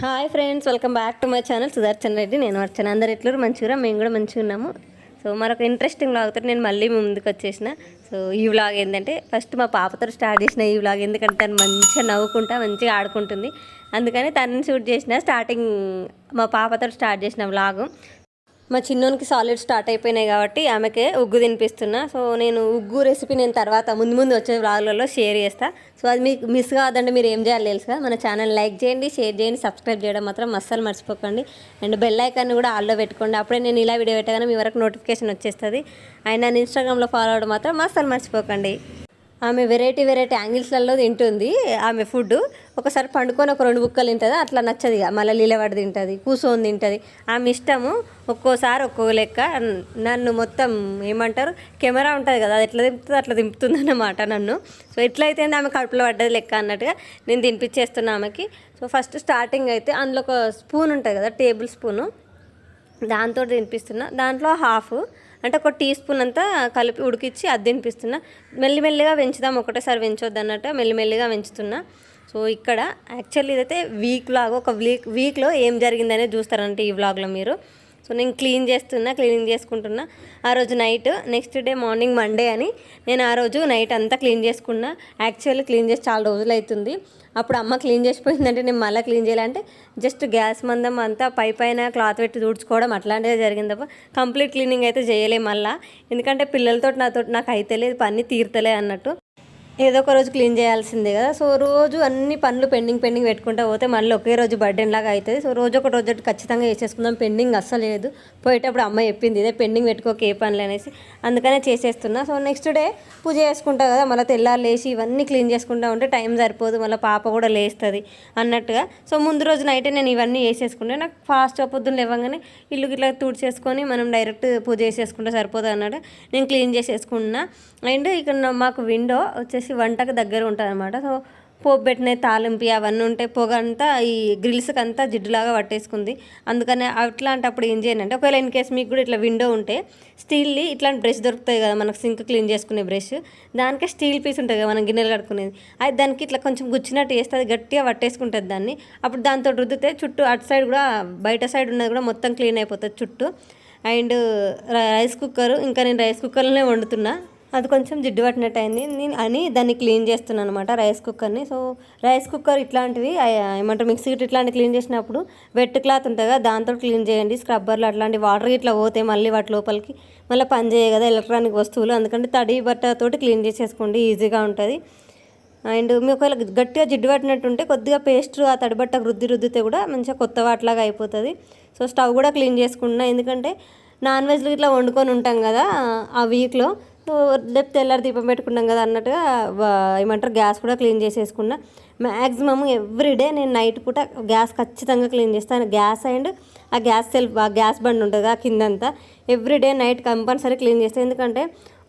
Hi friends, welcome back to my channel Sudarshan Reddy. నేను వచ్చాను. అందరు ఎట్లరు మంచిగా, మేము కూడా మంచిగా ఉన్నాము. సో మరొక ఇంట్రెస్టింగ్ వ్లాగ్తో నేను మళ్ళీ ముందుకు వచ్చేసిన. సో ఈ వ్లాగ్ ఏంటంటే ఫస్ట్ మా పాపతో స్టార్ట్ చేసిన ఈ వ్లాగ్, ఎందుకంటే తను మంచిగా నవ్వుకుంటా మంచిగా ఆడుకుంటుంది, అందుకని తనని షూట్ చేసిన. స్టార్టింగ్ మా పాపతో స్టార్ట్ చేసిన వ్లాగు. మా చిన్నోనికి సాలిడ్ స్టార్ట్ అయిపోయినాయి కాబట్టి ఆమెకే ఉగ్గు తినిపిస్తున్నా. సో నేను ఉగ్గు రెసిపీ నేను తర్వాత ముందు వచ్చే వ్లాగ్లలో షేర్ చేస్తా. సో అది మీకు మిస్ కావద్దంటే మీరు ఏం చేయాలి తెలుసు కదా, మన ఛానల్ లైక్ చేయండి, షేర్ చేయండి, సబ్స్క్రైబ్ చేయడం మాత్రం అస్సలు మర్చిపోకండి. అండ్ బెల్ ఐకాన్ని కూడా ఆల్లో పెట్టుకోండి. అప్పుడే నేను ఇలా వీడియో పెట్టగానే మీ వరకు నోటిఫికేషన్ వచ్చేస్తుంది. అండ్ నన్ను ఇన్స్టాగ్రామ్లో ఫాలో అవ్వడం మాత్రం అస్సలు మర్చిపోకండి. ఆమె వెరైటీ యాంగిల్స్లలో తింటుంది. ఆమె ఫుడ్ ఒకసారి పండుకొని ఒక 2 బుక్కలు తింటుంది, అట్లా నచ్చదు. ఇక మళ్ళీ నిలబడి తింటుంది, కూర్చొని తింటుంది. ఆమె ఇష్టము. ఒక్కోసారి ఒక్కో లెక్క నన్ను మొత్తం ఏమంటారు, కెమెరా ఉంటుంది కదా, అది ఎట్లా దింపుతుంది అట్లా దింపుతుంది అన్నమాట నన్ను. సో ఎట్లయితే ఆమె కడుపులో పడ్డది లెక్క అన్నట్టుగా నేను తినిపించేస్తున్నా ఆమెకి. సో ఫస్ట్ స్టార్టింగ్ అయితే అందులో ఒక స్పూన్ ఉంటుంది కదా, టేబుల్ స్పూను, దాంతో తినిపిస్తున్నా. దాంట్లో హాఫ్ అంటే ఒక టీ స్పూన్ అంతా కలిపి ఉడికిచ్చి అది తినిపిస్తున్నా. మెల్లిమెల్లిగా పెంచుదాం, ఒకటేసారి పెంచొద్దు అన్నట్టు మెల్లిమెల్లిగా పెంచుతున్నా. సో ఇక్కడ యాక్చువల్లీ ఇదైతే ఒక వీక్లో ఏం జరిగిందనేది చూస్తారంటే ఈ వ్లాగ్లో మీరు. సో నేను క్లీనింగ్ చేసుకుంటున్నా. ఆ రోజు night, next day morning Monday అని నేను ఆ రోజు నైట్ అంతా క్లీన్ చేసుకున్నా. యాక్చువల్లీ క్లీన్ చేసి చాలా రోజులు అవుతుంది. అప్పుడు అమ్మ క్లీన్ చేసిపోయిందంటే నేను మళ్ళీ క్లీన్ చేయాలంటే జస్ట్ గ్యాస్ మందం అంతా పైన క్లాత్ పెట్టి తుడుచుకోవడం అట్లాంటిదే జరిగింది తప్ప కంప్లీట్ క్లీనింగ్ అయితే చేయలే మళ్ళీ. ఎందుకంటే పిల్లలతో నాకు అయితే లేదు, పని తీరుతలే అన్నట్టు. ఏదో ఒక రోజు క్లీన్ చేయాల్సిందే కదా. సో రోజు అన్ని పనులు పెండింగ్ పెట్టుకుంటూ పోతే మళ్ళీ ఒకే రోజు బర్త్డే లాగా అవుతుంది. సో రోజు ఒక రోజు ఖచ్చితంగా చేసేసుకుందాం, పెండింగ్ అస్సలు లేదు. పోయేటప్పుడు అమ్మ చెప్పింది ఇదే, పెండింగ్ పెట్టుకోక ఏ పనులు అనేసి, అందుకనే చేసేస్తున్నా. సో నెక్స్ట్ డే పూజ చేసుకుంటా కదా, మళ్ళీ తెల్లారు లేచి ఇవన్నీ క్లీన్ చేసుకుంటూ ఉంటే టైం సరిపోదు, మళ్ళీ పాప కూడా లేస్తుంది అన్నట్టుగా. సో ముందు రోజు నైటే నేను ఇవన్నీ వేసేసుకుంటే నాకు ఫాస్ట్గా పొద్దున్న లేవగానే ఇల్లు ఇట్లా తుడిచేసుకొని మనం డైరెక్ట్ పూజ చేసేసుకుంటే సరిపోతుంది అన్నట్టు నేను క్లీన్ చేసేసుకున్నా. అండ్ ఇక్కడ మాకు విండో వచ్చేసి వంటకు దగ్గర ఉంటుంది అనమాట. సో పోపు పెట్టిన తాలింపు అవన్నీ ఉంటాయి, పొగ అంతా ఈ గ్రిల్స్కి అంతా జిడ్డులాగా పట్టేసుకుంది. అందుకని అట్లాంటప్పుడు ఏం చేయాలంటే, ఒకవేళ ఇన్ కేసు మీకు కూడా ఇట్లా విండో ఉంటే స్టీల్ది ఇట్లాంటి బ్రష్ దొరుకుతాయి కదా మనకు, సింక్ క్లీన్ చేసుకునే బ్రష్, దానికే స్టీల్ పీస్ ఉంటుంది కదా మనం గిన్నెలు కడుక్కునేది, అది దానికి ఇట్లా కొంచెం గుచ్చినట్టు వేస్తే అది గట్టిగా పట్టేసుకుంటుంది దాన్ని. అప్పుడు దాంతో రుద్దితే చుట్టూ అటు సైడ్ కూడా బయట సైడ్ ఉన్నది కూడా మొత్తం క్లీన్ అయిపోతుంది చుట్టూ. అండ్ రైస్ కుక్కర్, ఇంకా నేను రైస్ కుక్కర్లోనే వండుతున్నా, అది కొంచెం జిడ్డు పట్టినట్టు అయింది అని దాన్ని క్లీన్ చేస్తున్నాను అనమాట రైస్ కుక్కర్ని. సో రైస్ కుక్కర్ ఇట్లాంటివి ఏమంటారు, మిక్సీ ఇట్లాంటివి క్లీన్ చేసినప్పుడు వెట్ క్లాత్ ఉంటుంది కదా, దాంతో క్లీన్ చేయండి. స్క్రబ్బర్లు అట్లాంటి వాటర్ ఇట్లా పోతే మళ్ళీ వాటి లోపలికి మళ్ళీ పని చేయ కదా ఎలక్ట్రానిక్ వస్తువులు, అందుకంటే తడి బట్టతోటి క్లీన్ చేసేసుకోండి, ఈజీగా ఉంటుంది. అండ్ మీ ఒకవేళ గట్టిగా జిడ్డు పట్టినట్టు ఉంటే కొద్దిగా పేస్ట్ ఆ తడి బట్టకు రుద్దితే కూడా మంచిగా కొత్త వాటిలాగా అయిపోతుంది. సో స్టవ్ కూడా క్లీన్ చేసుకుంటున్నా, ఎందుకంటే నాన్ వెజ్లు ఇట్లా వండుకొని ఉంటాం కదా ఆ వీక్లో. సో రేపు తెల్లారి దీపం పెట్టుకున్నాం కదా అన్నట్టుగా ఏమంటారు గ్యాస్ కూడా క్లీన్ చేసేసుకున్నా. మ్యాక్సిమమ్ ఎవ్రీడే నేను నైట్ పూట గ్యాస్ ఖచ్చితంగా క్లీన్ చేస్తాను. గ్యాస్ అండ్ ఆ గ్యాస్ బండ్ ఉంటుంది ఆ కిందంతా ఎవ్రీడే నైట్ కంపల్సరీ క్లీన్ చేస్తాను. ఎందుకంటే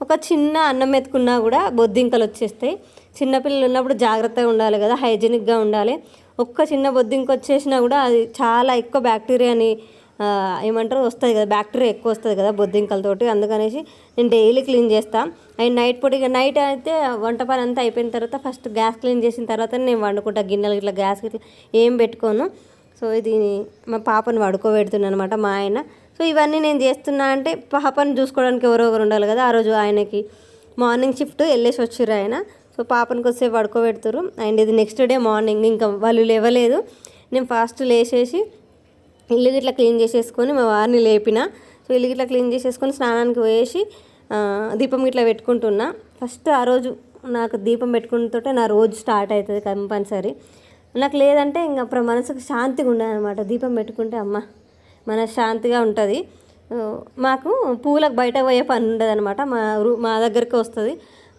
ఒక చిన్న అన్నం ఎత్తుకున్నా కూడా బొద్దింకలు వచ్చేస్తాయి. చిన్నపిల్లలు ఉన్నప్పుడు జాగ్రత్తగా ఉండాలి కదా, హైజీనిక్గా ఉండాలి. ఒక్క చిన్న బొద్దింక వచ్చేసినా కూడా అది చాలా ఎక్కువ బ్యాక్టీరియాని ఏమంటారు వస్తుంది కదా, బ్యాక్టీరియా ఎక్కువ వస్తుంది కదా బొద్దింకలతోటి, అందుకనేసి నేను డైలీ క్లీన్ చేస్తాను. అండ్ నైట్ పూట ఇక నైట్ అయితే వంట పని అంతా అయిపోయిన తర్వాత ఫస్ట్ గ్యాస్ క్లీన్ చేసిన తర్వాత నేను వండుకుంటా. గిన్నెలు ఇట్లా గ్యాస్ ఇట్లా ఏం పెట్టుకోను. సో ఇది మా పాపను పడుకోబెడుతున్నాను అనమాట మా ఆయన. సో ఇవన్నీ నేను చేస్తున్నా అంటే పాపను చూసుకోవడానికి ఎవరో ఒకరు ఉండాలి కదా. ఆ రోజు ఆయనకి మార్నింగ్ షిఫ్ట్ వెళ్ళేసి వచ్చిర్రు ఆయన. సో పాపను కొద్దిసేపు పడుకోబెడుతురు. అండ్ ఇది నెక్స్ట్ డే మార్నింగ్, ఇంకా వాళ్ళు లేవలేదు, నేను ఫాస్ట్ లేచేసి ఇల్లు గిట్లా క్లీన్ చేసేసుకొని మా వారిని లేపిన. సో ఇల్లు గిట్లా క్లీన్ చేసేసుకొని స్నానానికి పోయేసి దీపం గిట్లా పెట్టుకుంటున్నా. ఫస్ట్ ఆ రోజు నాకు దీపం పెట్టుకుంటుంటే నా రోజు స్టార్ట్ అవుతుంది కంపల్సరీ. నాకు లేదంటే ఇంకా మనసుకు శాంతిగా ఉండదు అనమాట. దీపం పెట్టుకుంటే అమ్మ మన శాంతిగా ఉంటుంది. మాకు పూలకు బయట పోయే పని ఉండదు అనమాట, మా దగ్గరికి వస్తుంది.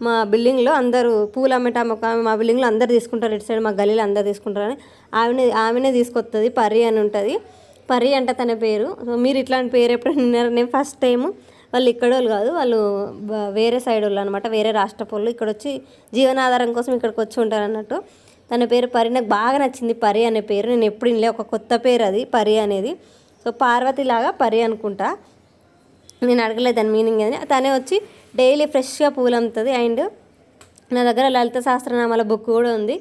మా బిల్డింగ్లో అందరూ పూలు అమ్మేటాము, మా బిల్డింగ్లో అందరు తీసుకుంటారు, ఇటు సైడ్ మా గల్లీలో అందరు తీసుకుంటారని ఆమెనే తీసుకొస్తుంది. పర్రి అని ఉంటుంది, పర్రి అంట తన పేరు. సో మీరు ఇట్లాంటి పేరు ఎప్పుడైనా విన్నారా? నేను ఫస్ట్ టైము. వాళ్ళు ఇక్కడ వాళ్ళు కాదు, వాళ్ళు వేరే సైడ్ వాళ్ళు అనమాట, వేరే రాష్ట్రపు వాళ్ళు. ఇక్కడ వచ్చి జీవనాధారం కోసం ఇక్కడికి వచ్చి ఉంటారు అన్నట్టు. తన పేరు పరి. నాకు బాగా నచ్చింది పరి అనే పేరు, నేను ఎప్పుడు వినలే, ఒక కొత్త పేరు అది పరి అనేది. సో పార్వతిలాగా పరి అనుకుంటా, నేను అడగలేదు దాని మీనింగ్ అని. తనే వచ్చి డైలీ ఫ్రెష్గా పూలు అమ్ముతుంది. అండ్ నా దగ్గర లలిత సహస్రనామాల బుక్ కూడా ఉంది.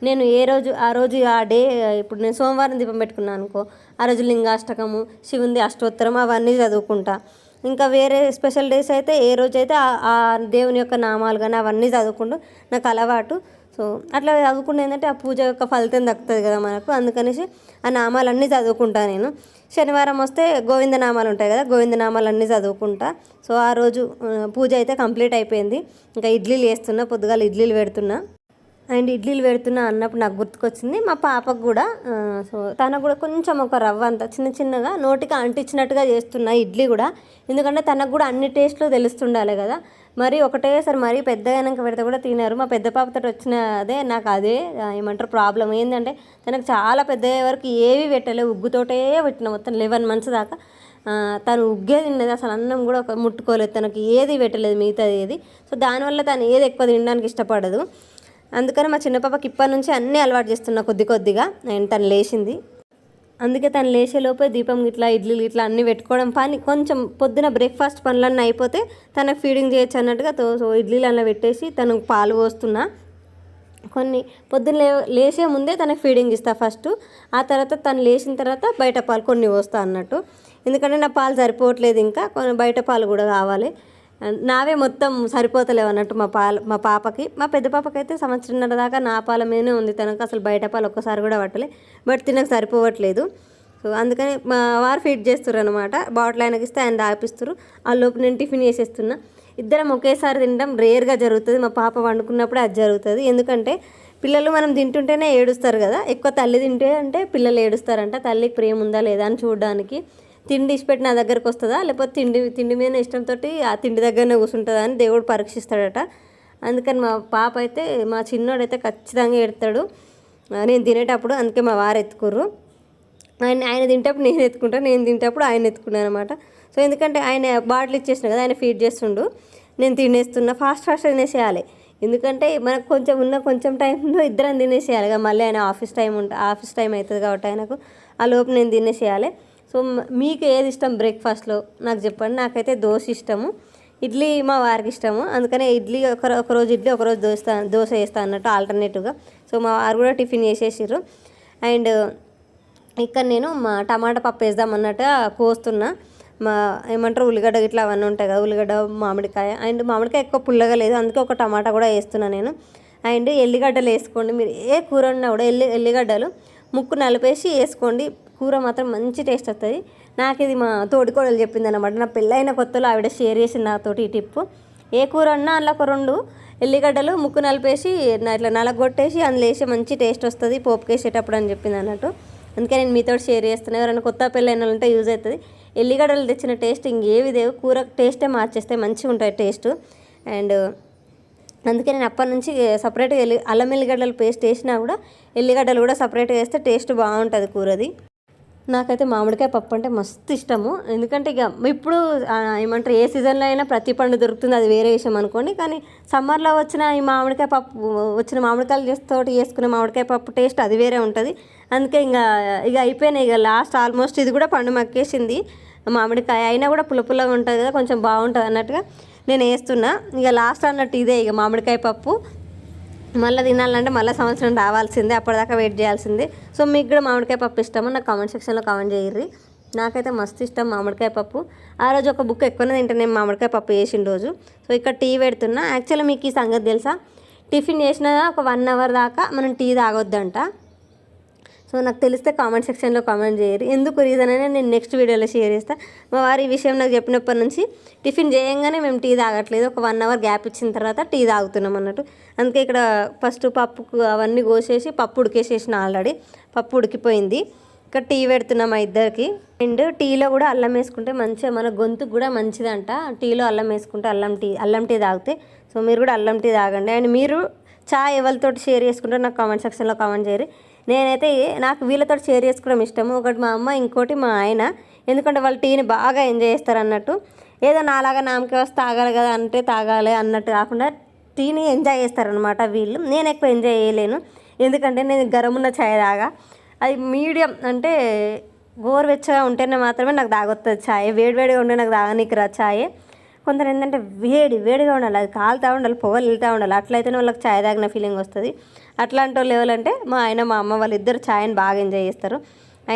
నేను ఏ రోజు ఆ రోజు ఆ డే, ఇప్పుడు నేను సోమవారం దీపం పెట్టుకున్నాను అనుకో, ఆ రోజు లింగాష్టకము, శివుంది అష్టోత్తరం అవన్నీ చదువుకుంటా. ఇంకా వేరే స్పెషల్ డేస్ అయితే ఏ రోజైతే ఆ దేవుని యొక్క నామాలు కానీ అవన్నీ చదువుకుంటూ నాకు అలవాటు. సో అట్లా చదువుకుంటే ఏంటంటే ఆ పూజ యొక్క ఫలితం దక్కుతుంది కదా మనకు, అందుకనేసి ఆ నామాలన్నీ చదువుకుంటా నేను. శనివారం వస్తే గోవిందనామాలు ఉంటాయి కదా, గోవిందనామాలు అన్నీ చదువుకుంటా. సో ఆ రోజు పూజ అయితే కంప్లీట్ అయిపోయింది. ఇంకా ఇడ్లీలు వేస్తున్నా, పొద్దుగాల ఇడ్లీలు పెడుతున్నా. అండ్ ఇడ్లీలు పెడుతున్నా అన్నప్పుడు నాకు గుర్తుకొచ్చింది మా పాపకు కూడా. సో తనకు కూడా కొంచెం ఒక రవ్వ అంత చిన్న చిన్నగా నోటికి అంటించినట్టుగా చేస్తున్నా ఇడ్లీ కూడా, ఎందుకంటే తనకు కూడా అన్ని టేస్ట్లు తెలుస్తుండాలి కదా. మరి ఒకటేసారి మరీ పెద్దగానాక పెడితే కూడా తినరు. మా పెద్ద పాపతో వచ్చిన నాకు అదే ఏమంటారు ప్రాబ్లం ఏంటంటే, తనకు చాలా పెద్ద వరకు ఏవి పెట్టలేదు, ఉగ్గుతోటే పెట్టిన మొత్తం 11 months దాకా. తను ఉగ్గే తిన్నది, అసలు అన్నం కూడా ఒక ముట్టుకోలేదు, తనకి ఏది పెట్టలేదు మిగతాది ఏది. సో దానివల్ల తను ఏది ఎక్కువ తినడానికి ఇష్టపడదు. అందుకని మా చిన్న పాపకి ఇప్పటి నుంచి అన్నీ అలవాటు చేస్తున్నా కొద్ది కొద్దిగా. అండ్ తను లేచింది, అందుకే తను లేచేలోపే దీపం ఇట్లా ఇడ్లీలు ఇట్లా అన్నీ పెట్టుకోవడం పని, కొంచెం పొద్దున బ్రేక్ఫాస్ట్ పనులన్నీ అయిపోతే తనకు ఫీడింగ్ చేయొచ్చు అన్నట్టుగా. సో ఇడ్లీలు అలా పెట్టేసి తనకు పాలు పోస్తున్నా. కొన్ని పొద్దున్న లేచే ముందే తనకు ఫీడింగ్ ఇస్తా ఫస్ట్, ఆ తర్వాత తను లేచిన తర్వాత బయట పాలు కొన్ని పోస్తా అన్నట్టు. ఎందుకంటే నా పాలు సరిపోవట్లేదు, ఇంకా కొన్ని బయట పాలు కూడా కావాలి. నావే మొత్తం సరిపోతలేవు అన్నట్టు మా పాపకి. మా పెద్ద పాపకి అయితే 1.5 సంవత్సరం దాకా నా పాల మీదనే ఉంది, తనకు అసలు బయట పాలు ఒక్కసారి కూడా పట్టలే. బట్ తినకు సరిపోవట్లేదు. సో అందుకని మా వారు ఫీడ్ చేస్తారు అనమాట, బాటిల్ ఆయనకి ఇస్తే ఆయన తాపిస్తారు. ఆ లోపు నేను టిఫిన్ చేసేస్తున్నా. ఇద్దరం ఒకేసారి తినడం రేర్గా జరుగుతుంది, మా పాప వండుకున్నప్పుడే అది జరుగుతుంది. ఎందుకంటే పిల్లలు మనం తింటుంటేనే ఏడుస్తారు కదా, ఎక్కువ తల్లి తింటే అంటే పిల్లలు ఏడుస్తారంట. తల్లికి ప్రేమ ఉందా లేదా అని చూడడానికి. తిండి ఇచ్చిపెట్టి నా దగ్గరకు వస్తుందా, లేకపోతే తిండి మీద ఇష్టంతో ఆ తిండి దగ్గరనే కూర్చుంటుందా అని దేవుడు పరీక్షిస్తాడట. అందుకని మా పాప అయితే, మా చిన్నోడైతే ఖచ్చితంగా ఎడతాడు నేను తినేటప్పుడు. అందుకే మా వారు ఎత్తుకుర్రు. ఆయన తింటప్పుడు నేను ఎత్తుకుంటాను, నేను తింటప్పుడు ఆయన ఎత్తుకున్నాను అనమాట. సో ఎందుకంటే ఆయన బాటిల్ ఇచ్చేసిన కదా, ఆయన ఫీడ్ చేస్తుండు, నేను తినేస్తున్నా. ఫాస్ట్ తినేసేయాలి, ఎందుకంటే మనకు కొంచెం టైంలో ఇద్దరం తినేసేయాలి కదా. మళ్ళీ ఆయన ఆఫీస్ టైం అవుతుంది కాబట్టి ఆయనకు ఆ లోపు నేను తినేసేయాలి. సో మీకు ఏది ఇష్టం బ్రేక్ఫాస్ట్లో నాకు చెప్పండి. నాకైతే దోశ ఇష్టము, ఇడ్లీ మా వారికి ఇష్టము. అందుకనే ఇడ్లీ ఒకరోజు ఇడ్లీ ఒకరోజు దోశ వేస్తాను అన్నట్టు ఆల్టర్నేటివ్గా. సో మా వారు కూడా టిఫిన్ చేసేసారు. అండ్ ఇక్కడ నేను మా టమాటా పప్పు వేద్దాం అన్నట్టుగా కోస్తున్నా. ఏమంటారు ఉల్లిగడ్డ ఇట్లా అవన్నీ ఉంటాయి కదా, ఉల్లిగడ్డ మామిడికాయ. అండ్ మామిడికాయ ఎక్కువ పుల్లగా లేదు, అందుకే ఒక టమాటా కూడా వేస్తున్నాను నేను. అండ్ ఎల్లిగడ్డలు వేసుకోండి, మీరు ఏ కూర ఉన్నా కూడా ఎల్లిగడ్డలు ముక్కు నలిపేసి వేసుకోండి, కూర మాత్రం మంచి టేస్ట్ వస్తుంది. నాకు ఇది మా తోడికోడలు చెప్పింది అనమాట. నా పెళ్ళైన కొత్తలో ఆవిడ షేర్ చేసింది నాతోటి ఈ టిప్పు. ఏ కూర అన్నా అందులో ఒక 2 ఎల్లిగడ్డలు ముక్కు నలిపేసి ఇట్లా నలగొట్టేసి అందులో వేసి మంచి టేస్ట్ వస్తుంది పోపుకేసేటప్పుడు అని చెప్పింది అన్నట్టు. అందుకే నేను మీతో షేర్ చేస్తున్నాను, ఎవరైనా కొత్త పెళ్ళైన ఉంటే యూజ్ అవుతుంది. ఎల్లిగడ్డలు తెచ్చిన టేస్ట్ ఇంకేవి దేవు, కూర టేస్టే మార్చేస్తే మంచిగా ఉంటుంది టేస్ట్. అండ్ అందుకే నేను అప్పటి నుంచి సపరేట్గా అల్లం ఎల్లిగడ్డలు పేస్ట్ వేసినా కూడా ఎల్లిగడ్డలు కూడా సపరేట్గా వేస్తే టేస్ట్ బాగుంటుంది కూరది. నాకైతే మామిడికాయ పప్పు అంటే మస్తు ఇష్టము. ఎందుకంటే ఇక ఇప్పుడు ఏమంటారు ఏ సీజన్లో అయినా ప్రతి పండు దొరుకుతుంది, అది వేరే విషయం అనుకోండి. కానీ సమ్మర్లో వచ్చిన ఈ మామిడికాయ పప్పు, వచ్చిన మామిడికాయలు తోటి చేసుకునే మామిడికాయ పప్పు టేస్ట్ అది వేరే ఉంటుంది. అందుకే ఇక అయిపోయినాయి. ఇక లాస్ట్ ఆల్మోస్ట్ ఇది కూడా పండు మక్కేసింది మామిడికాయ, అయినా కూడా పుల్లగా ఉంటుంది కదా, కొంచెం బాగుంటుంది అన్నట్టుగా నేను వేస్తున్నా. ఇక లాస్ట్ అన్నట్టు ఇదే ఇక మామిడికాయ పప్పు. మళ్ళీ తినాలంటే మళ్ళీ సంవత్సరం రావాల్సిందే, అప్పటిదాకా వెయిట్ చేయాల్సిందే. సో మీకు కూడా మామిడికాయ పప్పు ఇష్టమో నాకు కామెంట్ సెక్షన్లో కామెంట్ చేయర్రి. నాకైతే మస్తు ఇష్టం మామిడికాయ పప్పు. ఆ రోజు ఒక బుక్ ఎక్కువనే తింటాను నేను మామిడికాయ పప్పు చేసిన రోజు. సో ఇక్కడ టీ పెడుతున్నా. యాక్చువల్లీ మీకు ఈ సంగతి తెలుసా, టిఫిన్ చేసిన ఒక 1 hour దాకా మనం టీ తాగొద్దంట. సో నాకు తెలిస్తే కామెంట్ సెక్షన్లో కామెంట్ చేయరు, ఎందుకు రీజన్ అయినా నేను నెక్స్ట్ వీడియోలో షేర్ చేస్తాను. మా వారు ఈ విషయం నాకు చెప్పినప్పటి నుంచి టిఫిన్ చేయంగానే మేము టీ తాగట్లేదు, ఒక 1 hour గ్యాప్ ఇచ్చిన తర్వాత టీ తాగుతున్నాం అన్నట్టు. అందుకే ఇక్కడ ఫస్ట్ పప్పుకు అవన్నీ కోసేసి పప్పు ఉడికేసేసిన, ఆల్రెడీ పప్పు ఉడికిపోయింది. ఇక్కడ టీ పెడుతున్నాం మా ఇద్దరికి. అండ్ టీలో కూడా అల్లం వేసుకుంటే మంచిగా మన గొంతుకు కూడా మంచిదంట. టీలో అల్లం వేసుకుంటే అల్లం టీ తాగితే. సో మీరు కూడా అల్లం టీ తాగండి. అండ్ మీరు చాయ్ ఎవరితోటి షేర్ చేసుకుంటే నాకు కామెంట్ సెక్షన్లో కామెంట్ చేయరు. నేనైతే నాకు వీళ్ళతో షేర్ చేసుకోవడం ఇష్టము. ఒకటి మా అమ్మ, ఇంకోటి మా ఆయన. ఎందుకంటే వాళ్ళు టీని బాగా ఎంజాయ్ చేస్తారు అన్నట్టు. ఏదో నాలాగా నామకే వస్తే తాగాలి కదా అంటే తాగాలి అన్నట్టు కాకుండా టీని ఎంజాయ్ చేస్తారనమాట వీళ్ళు. నేను ఎక్కువ ఎంజాయ్ చేయలేను, ఎందుకంటే నేను గరమున్న ఛాయ్ తాగా. అది మీడియం అంటే గోరువెచ్చగా ఉంటేనే మాత్రమే నాకు తాగొస్తుంది ఛాయ్. వేడివేడిగా ఉంటే నాకు తాగనీకి రా ఛాయ్. కొందరు ఏంటంటే వేడిగా ఉండాలి, అది కాలుతూ ఉండాలి, పొగలు వెళ్తూ ఉండాలి, అట్లయితేనే వాళ్ళకి ఛాయ్ తాగిన ఫీలింగ్ వస్తుంది. అట్లాంటి వాళ్ళు ఎవరంటే మా ఆయన మా అమ్మ వాళ్ళిద్దరు ఛాయ్ని బాగా ఎంజాయ్ చేస్తారు.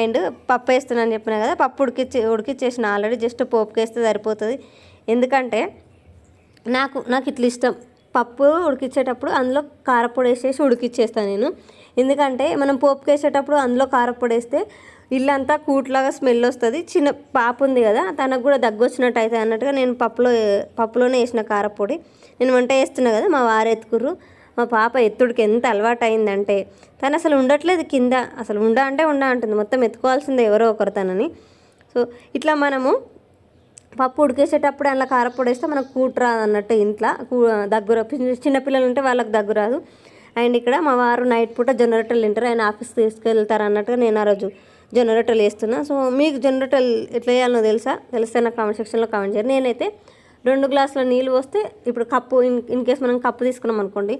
అండ్ పప్పు వేస్తున్నాను చెప్పినా కదా, పప్పు ఉడికిచ్చేసిన ఆల్రెడీ, జస్ట్ పోపుకి వేస్తే సరిపోతుంది. ఎందుకంటే నాకు ఇట్లా ఇష్టం, పప్పు ఉడికిచ్చేటప్పుడు అందులో కారపొడి వేసేసి ఉడికిచ్చేస్తాను నేను. ఎందుకంటే మనం పోపుకి వేసేటప్పుడు అందులో కారపొడి వేస్తే ఇల్లంతా కూట్లాగా స్మెల్ వస్తుంది. చిన్న పాప ఉంది కదా, తనకు కూడా దగ్గు వచ్చినట్టు అవుతుంది అన్నట్టుగా నేను పప్పులోనే వేసిన కారపొడి. నేను వంట చేస్తున్నా కదా, మా వారు ఎత్తుకుర్రు. మా పాప ఎత్తుడికి ఎంత అలవాటు అయిందంటే తను అసలు ఉండట్లేదు కింద, అసలు ఉండ అంటుంది, మొత్తం ఎత్తుకోవాల్సిందే ఎవరో ఒకరు తనని. సో ఇట్లా మనము పప్పు ఉడికేసేటప్పుడు అలా కారపొడి వేస్తే మనకు కూట రాదు అన్నట్టు, ఇంట్లో దగ్గర చిన్నపిల్లలు ఉంటే వాళ్ళకి దగ్గు రాదు. అండ్ ఇక్కడ మా వారు నైట్ పూట జొన్న రొట్టెలు తింటారు, ఆయన ఆఫీస్కి తీసుకెళ్తారు అన్నట్టుగా నేను ఆ రోజు జొన్న రొట్టెలు వేస్తున్నా. సో మీకు జొన్న రొట్టెలు ఎట్లా వేయాలో తెలిస్తే నాకు కామెంట్ సెక్షన్లో కామెంట్ చేయండి. నేనైతే 2 గ్లాసుల నీళ్ళు పోస్తే, ఇప్పుడు కప్పు ఇన్ కేస్ మనం కప్పు తీసుకున్నాం అనుకోండి,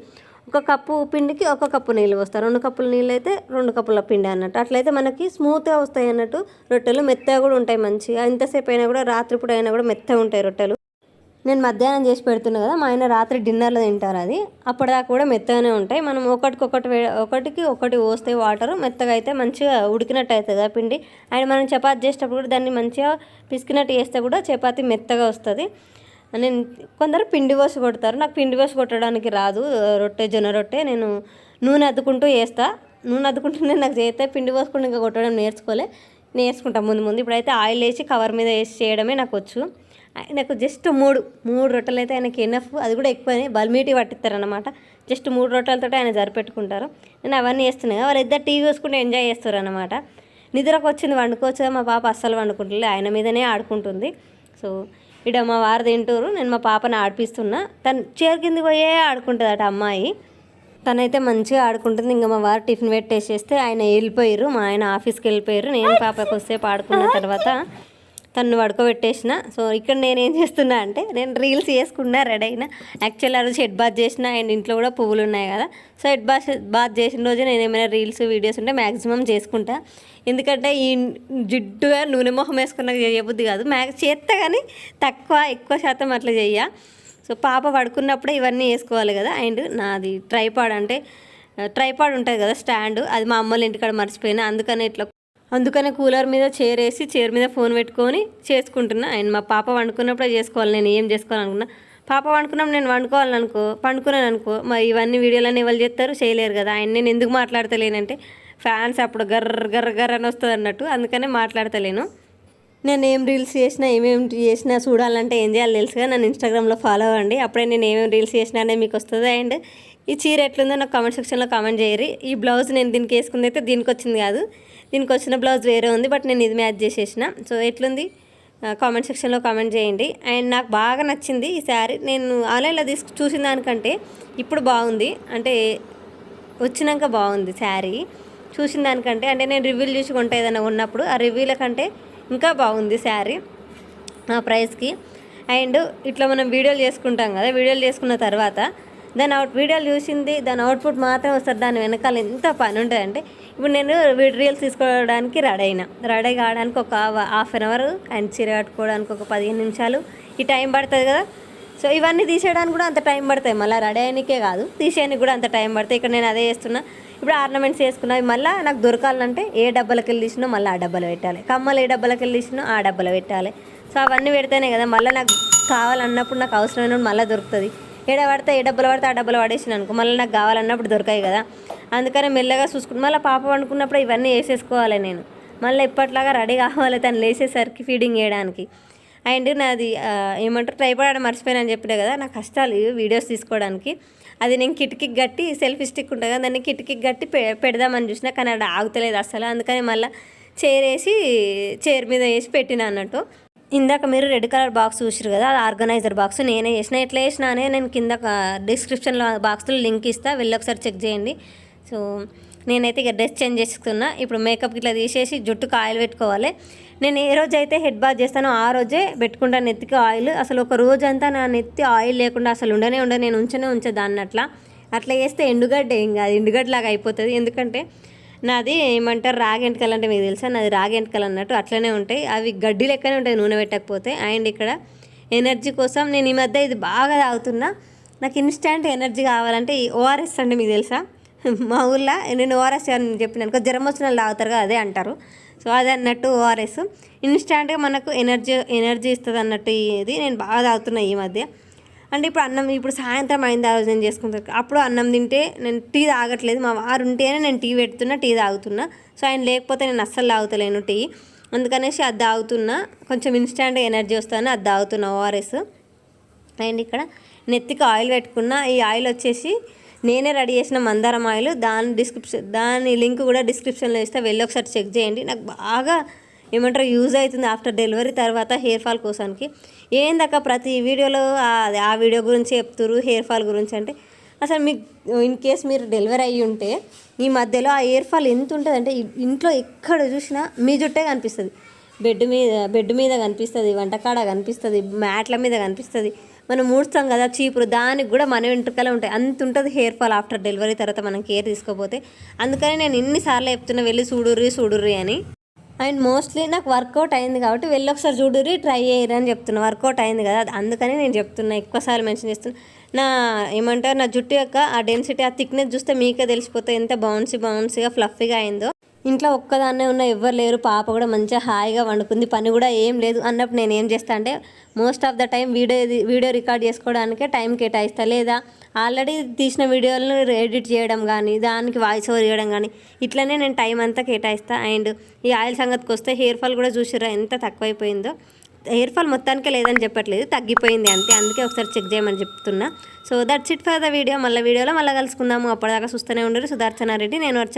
1 కప్పు పిండికి 1 కప్పు నీళ్ళు పోస్తారు, 2 కప్పుల నీళ్ళు అయితే 2 కప్పుల పిండి అన్నట్టు. అట్లయితే మనకి స్మూత్గా వస్తాయి అన్నట్టు, రొట్టెలు మెత్తగా కూడా ఉంటాయి మంచిగా. ఇంతసేపు అయినా కూడా, రాత్రిపూట అయినా కూడా మెత్తగా ఉంటాయి రొట్టెలు. నేను మధ్యాహ్నం చేసి పెడుతున్నా కదా, మా ఆయన రాత్రి డిన్నర్లో తింటారు, అది అప్పటిదాకా కూడా మెత్తగానే ఉంటాయి. మనం ఒకటికి ఒకటి పోస్తే వాటర్ మెత్తగా అయితే మంచిగా ఉడికినట్టు అవుతుంది కదా పిండి. అండ్ మనం చపాతి చేసేటప్పుడు కూడా దాన్ని మంచిగా పిసికినట్టు చేస్తే కూడా చపాతి మెత్తగా వస్తుంది. నేను కొందరు పిండి పోసి కొడతారు, నాకు పిండి పోసి కొట్టడానికి రాదు. జొన్న రొట్టె నేను నూనె అద్దుకుంటూ వేస్తా, నూనె అద్దుకుంటూనే నాకు చేస్తే, పిండి పోసుకుంటూ ఇంకా కొట్టడం నేర్చుకుంటాం ముందు. ఇప్పుడైతే ఆయిల్ వేసి కవర్ మీద వేసి చేయడమే నాకు వచ్చు. నాకు జస్ట్ మూడు రొట్టెలు అయితే ఆయనకి ఎనఫ్, అది కూడా ఎక్కువనే బల్మీటి పట్టిస్తారనమాట. జస్ట్ 3 రొట్టెలతో ఆయన సరిపెట్టుకుంటారు. నేను అవన్నీ వేస్తున్నాయి, వాళ్ళిద్దరు టీవీ చూసుకుంటూ ఎంజాయ్ చేస్తారు అనమాట. నిద్రకు వచ్చింది వండుకోవచ్చు, మా పాప అస్సలు వండుకుంటుంది, ఆయన మీదనే ఆడుకుంటుంది. సో ఇక్కడ మా వారు తింటారు, నేను మా పాపను ఆడిపిస్తున్నా. తను చీర కిందికి పోయే ఆడుకుంటుంది అట అమ్మాయి, తనైతే మంచిగా ఆడుకుంటుంది. ఇంకా మా వారు టిఫిన్ పెట్టేసేస్తే ఆయన వెళ్ళిపోయారు, మా ఆయన ఆఫీస్కి వెళ్ళిపోయారు. నేను పాప కొద్దిసేపు ఆడుకున్న తర్వాత తను పడుకోబెట్టేసిన. సో ఇక్కడ నేనేం చేస్తున్నా అంటే, నేను రీల్స్ చేసుకున్నా, రెడీ అయినా. యాక్చువల్లీ ఆ రోజు హెడ్ బాత్ చేసిన, అండ్ ఇంట్లో కూడా పువ్వులు ఉన్నాయి కదా. సో హెడ్ బాత్ చేసిన రోజు నేను ఏమైనా రీల్స్ వీడియోస్ ఉంటే మ్యాక్సిమం చేసుకుంటా. ఎందుకంటే ఈ జిడ్డుగా నూనె మొహం వేసుకున్న చేయబుద్ది కాదు, చేస్తా కానీ ఎక్కువ శాతం అట్లా చెయ్య. సో పాప పడుకున్నప్పుడే ఇవన్నీ వేసుకోవాలి కదా. అండ్ నాది ట్రైపాడ్ ఉంటుంది కదా స్టాండ్, అది మా అమ్మోళ్ళ ఇంటికాడ మర్చిపోయినా, అందుకనే కూలర్ మీద చైర్ మీద ఫోన్ పెట్టుకొని చేసుకుంటున్నా. అండ్ మా పాప వండుకున్నప్పుడే చేసుకోవాలి, నేను ఏం చేసుకోవాలనుకున్నా. పాప వండుకున్నప్పుడు నేను పండుకున్నాను అనుకో, మరి ఇవన్నీ వీడియోలన్నీ ఎవరు చేస్తారు, చేయలేరు కదా. ఆయన నేను ఎందుకు మాట్లాడతలేనంటే, ఫ్యాన్స్ అప్పుడు గర్ర అని వస్తుంది అన్నట్టు, అందుకనే మాట్లాడతలేను. నేను ఏం రీల్స్ చేసినా, ఏమేమి చేసినా చూడాలంటే ఏం చేయాలి తెలుసుగా, నన్ను ఇన్స్టాగ్రామ్లో ఫాలో అవ్వండి, అప్పుడే నేను ఏమేమి రీల్స్ చేసినా అనేది మీకు వస్తుంది. అండ్ ఈ చీర ఎట్లుందో నాకు కామెంట్ సెక్షన్లో కామెంట్ చేయరు. ఈ బ్లౌజ్ నేను దీనికి వేసుకుంది అయితే దీనికి వచ్చింది కాదు, దీనికి వచ్చిన బ్లౌజ్ వేరే ఉంది, బట్ నేను ఇది మ్యాచ్ చేసేసిన. సో ఎట్లుంది కామెంట్ సెక్షన్లో కామెంట్ చేయండి. అండ్ నాకు బాగా నచ్చింది ఈ శారీ. నేను ఆన్లైన్లో చూసిన దానికంటే ఇప్పుడు బాగుంది, అంటే వచ్చినాక బాగుంది శారీ చూసిన దానికంటే. అంటే నేను రివ్యూలు చూసి కొంటే ఏదైనా ఉన్నప్పుడు ఆ రివ్యూల కంటే ఇంకా బాగుంది శారీ ఆ ప్రైస్కి. అండ్ ఇట్లా మనం వీడియోలు చేసుకుంటాం కదా, వీడియోలు చేసుకున్న తర్వాత వీడియోలు చూసింది దాని అవుట్పుట్ మాత్రం వస్తుంది, దాని వెనకాల ఎంత పని ఉంటుంది అంటే, ఇప్పుడు నేను రీల్స్ తీసుకోవడానికి రెడీ కావడానికి ఒక ½ an hour, అండ్ చీర కట్టుకోవడానికి ఒక 15 నిమిషాలు ఈ టైం పడుతుంది కదా. సో ఇవన్నీ తీసేయడానికి కూడా అంత టైం పడతాయి, మళ్ళీ రెడీ అయ్యానికే కాదు తీసేయడానికి కూడా అంత టైం పడుతుంది. ఇక్కడ నేను అదే చేస్తున్నా. ఇప్పుడు ఆర్నమెంట్స్ వేసుకున్నవి మళ్ళీ నాకు దొరకాలంటే ఏ డబ్బాలకి వెళ్ళి తీసినో మళ్ళీ ఆ డబ్బాలో పెట్టాలి, కమ్మలు ఏ డబ్బాలకి వెళ్ళి తీసినో ఆ డబ్బాలో పెట్టాలి. సో అవన్నీ పెడితేనే కదా మళ్ళీ నాకు కావాలన్నప్పుడు, నాకు అవసరమైనప్పుడు మళ్ళీ దొరుకుతుంది. ఏ డబ్బాలో పడితే ఆ డబ్బాలో పడేసిన అనుకో, మళ్ళీ నాకు కావాలన్నప్పుడు దొరకాయి కదా. అందుకని మెల్లగా చూసుకుంటు మళ్ళీ పాప వండుకున్నప్పుడు ఇవన్నీ వేసేసుకోవాలి నేను, మళ్ళీ ఎప్పట్లాగా రెడీ కావాలి తను లేచేసరికి ఫీడింగ్ చేయడానికి. అండ్ నాది ఏమంటారు ట్రైపాడ్ మర్చిపోయానని చెప్పినా కదా, నా కష్టాలు వీడియోస్ తీసుకోవడానికి. అది నేను కిటికీకి గట్టి సెల్ఫీ స్టిక్ ఉంటుంది కదా, దాన్ని కిటికీకి గట్టి పెడదామని చూసినా, కానీ అది ఆగుతలేదు అసలు. అందుకని మళ్ళీ చైర్ మీద వేసి పెట్టిన అన్నట్టు. ఇందాక మీరు రెడ్ కలర్ బాక్స్ చూసారు కదా, అది ఆర్గనైజర్ బాక్స్ నేనే చేసిన. ఎట్లా చేసినా అనే నేను కింద డిస్క్రిప్షన్లో బాక్స్లో లింక్ ఇస్తా, వెళ్ళి ఒకసారి చెక్ చేయండి. సో నేనైతే ఇక డ్రెస్ చేంజ్ చేసుకున్నా. ఇప్పుడు మేకప్ ఇట్లా తీసేసి జుట్టుకు ఆయిల్ పెట్టుకోవాలి. నేను ఏ రోజు అయితే హెడ్ బాత్ చేస్తానో ఆ రోజే పెట్టుకుంటాను నెత్తికి ఆయిల్. అసలు ఒక రోజంతా నా నెత్తి ఆయిల్ లేకుండా అసలు ఉండనే నేను ఉంచేదాన్ని అట్లా చేస్తే ఎండుగడ్డ ఏం కాదు, ఎండుగడ్డలాగా అయిపోతుంది. ఎందుకంటే నాది ఏమంటారు రాగి ఎంటకలు అంటే మీకు తెలుసా, నాది రాగి ఎంటకలు అన్నట్టు అట్లనే ఉంటాయి, అవి గడ్డి లెక్కనే ఉంటాయి నూనె పెట్టకపోతే. అండ్ ఇక్కడ ఎనర్జీ కోసం నేను ఈ మధ్య ఇది బాగా తాగుతున్నా. నాకు ఇన్స్టెంట్ ఎనర్జీ కావాలంటే ఈ ఓఆర్ఎస్ అంటే మీకు తెలుసా, మా ఊళ్ళో నేను ఓఆర్ఎస్ అని చెప్పిన అనుకో జ్వరం వచ్చిన వాళ్ళు తాగుతారు కదా, అదే అంటారు. సో అది అన్నట్టు ఓఆర్ఎస్ ఇన్స్టెంట్గా మనకు ఎనర్జీ ఇస్తుంది అన్నట్టు. ఇది నేను బాగా తాగుతున్నా ఈ మధ్య. అంటే ఇప్పుడు సాయంత్రం అయింది ఆలోచన చేసుకుంటారు. అప్పుడు అన్నం తింటే నేను టీ తాగట్లేదు, మా వారు ఉంటేనే నేను టీ పెడుతున్నా, టీ తాగుతున్నా. సో ఆయన లేకపోతే నేను అస్సలు తాగుతలేను టీ, అందుకనేసి అది తాగుతున్నా. కొంచెం ఇన్స్టెంట్గా ఎనర్జీ వస్తుందని అది తాగుతున్నా ఓఆర్ఎస్. అండ్ ఇక్కడ నెత్తికి ఆయిల్ పెట్టుకున్న. ఈ ఆయిల్ వచ్చేసి నేనే రెడీ చేసిన మందారం ఆయిల్. దాని లింక్ కూడా డిస్క్రిప్షన్లో ఇస్తే వెళ్ళి ఒకసారి చెక్ చేయండి. నాకు బాగా ఏమంటారు యూజ్ అవుతుంది ఆఫ్టర్ డెలివరీ తర్వాత హెయిర్ ఫాల్ కోసానికి. ఏందక్క ప్రతి వీడియోలో ఆ వీడియో గురించి చెప్తురు హెయిర్ ఫాల్ గురించి అంటే, అసలు మీకు ఇన్ కేస్ మీరు డెలివరీ అయ్యి ఉంటే ఈ మధ్యలో ఆ హెయిర్ ఫాల్ ఎంత ఉంటుంది అంటే ఇంట్లో ఎక్కడ చూసినా మీ జుట్టే కనిపిస్తుంది. బెడ్ మీద కనిపిస్తుంది, వంటకాడ కనిపిస్తుంది, మ్యాట్ల మీద కనిపిస్తుంది. మనం ఊడ్స్తాం కదా చీపురు, దానికి కూడా మన వెంట్రుకలే ఉంటాయి. అంత ఉంటుంది హెయిర్ ఫాల్ ఆఫ్టర్ డెలివరీ తర్వాత మనం కేర్ తీసుకోపోతే. అందుకని నేను ఇన్నిసార్లు చెప్తున్నా వెళ్ళి చూడుర్రి అని. అండ్ మోస్ట్లీ నాకు వర్కౌట్ అయింది కాబట్టి వెళ్ళి ఒకసారి చూడుర్రి, ట్రై చేయరు అని చెప్తున్నా. వర్కౌట్ అయింది కదా అందుకని నేను చెప్తున్నా, ఎక్కువసార్లు మెన్షన్ చేస్తున్నా. నా జుట్టు యొక్క ఆ డెన్సిటీ, ఆ థిక్నెస్ చూస్తే మీకే తెలిసిపోతే ఎంత బౌన్సీగా ఫ్లఫీగా అయిందో. ఇంట్లో ఒక్కదాన్నే ఉన్న ఎవ్వరు లేరు, పాప కూడా మంచిగా హాయిగా వండుకుంది, పని కూడా ఏం లేదు అన్నప్పుడు నేను ఏం చేస్తా అంటే most of the time video record చేసుకోవడానికే టైం కేటాయిస్తా. లేదా ఆల్రెడీ తీసిన వీడియోలను ఎడిట్ చేయడం కానీ, దానికి వాయిస్ ఓవర్ చేయడం కానీ, ఇట్లనే నేను టైం అంతా కేటాయిస్తా. అండ్ ఈ ఆయిల్ సంగతికి వస్తే హెయిర్ ఫాల్ కూడా చూసిరా ఎంత తక్కువైపోయిందో. హెయిర్ ఫాల్ మొత్తానికే లేదని చెప్పట్లేదు, తగ్గిపోయింది అంతే. అందుకే ఒకసారి చెక్ చేయమని చెప్తున్నా. So that's it for the video. వీడియోలో మళ్ళీ కలుసుకుందాము. అప్పటిదాకా చూస్తూనే ఉండరు. సుదర్శన రెడ్డి, నేను